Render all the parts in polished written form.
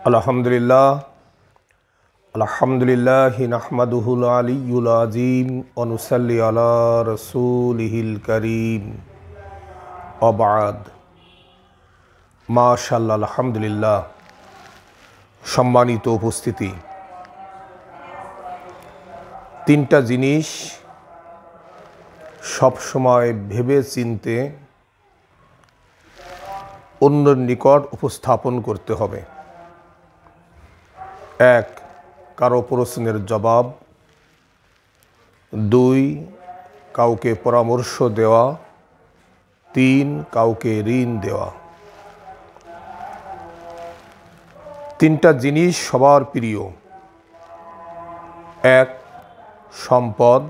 আলহামদুলিল্লাহ আলহামদুলিল্লাহি নাহমাদুহুল আলিয়্যুল আযীম ওয়া নুসাল্লি আলা রাসূলিহিল কারীম ওয়া বা'দ। মাশাআল্লাহ, আলহামদুলিল্লাহ। সম্মানিত উপস্থিতি, তিনটা জিনিস সবসময় ভেবে চিনতে অন্যের নিকট উপস্থাপন করতে হবে। এক, কারো প্রশ্নের জবাব। দুই, কাউকে পরামর্শ দেওয়া। তিন, কাউকে ঋণ দেওয়া। তিনটা জিনিস সবার প্রিয়। এক, সম্পদ।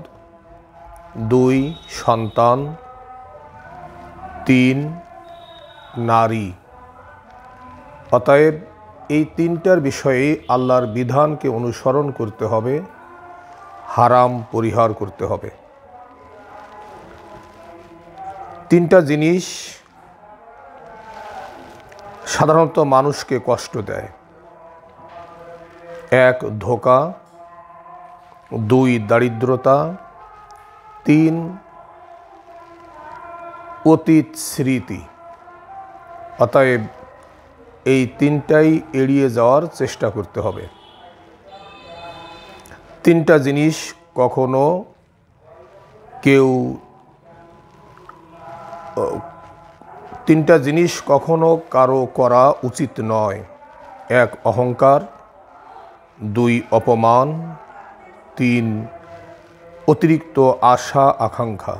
দুই, সন্তান। তিন, নারী। অতএব এই তিনটার বিষয়ে আল্লাহর বিধানকে অনুসরণ করতে হবে, হারাম পরিহার করতে হবে। তিনটা জিনিস সাধারণত মানুষকে কষ্ট দেয়। এক, ধোঁকা। দুই, দারিদ্রতা। তিন, অতীত স্মৃতি। অতএব এই তিনটাই এড়িয়ে যাওয়ার চেষ্টা করতে হবে। তিনটা জিনিস কখনো কারো করা উচিত নয়। এক, অহংকার। দুই, অপমান। তিন, অতিরিক্ত আশা আকাঙ্ক্ষা।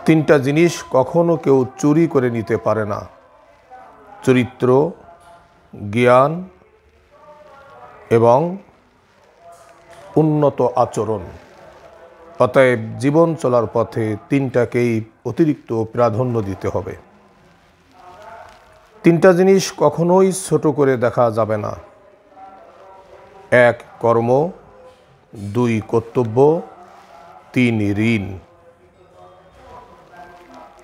তিনটা জিনিস কখনো কেউ চুরি করে নিতে পারে না। চরিত্র, জ্ঞান এবং উন্নত আচরণ। অতএব জীবন চলার পথে তিনটাকেই অতিরিক্ত প্রাধান্য দিতে হবে। তিনটা জিনিস কখনোই ছোট করে দেখা যাবে না। এক, কর্ম। দুই, কর্তব্য। তিন, ঋণ।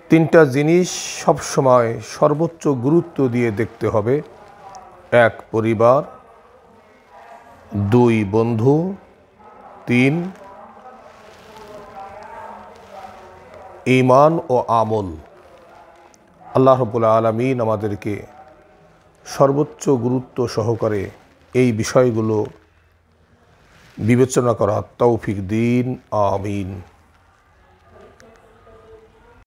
তিনটা জিনিস সবসময় সর্বোচ্চ গুরুত্ব দিয়ে দেখতে হবে। এক, পরিবার। দুই, বন্ধু। তিন, ঈমান ও আমল। আল্লাহ রাব্বুল আলামিন আমাদেরকে সর্বোচ্চ গুরুত্ব সহকারে এই বিষয়গুলো বিবেচনা করার তৌফিক দিন। আমিন।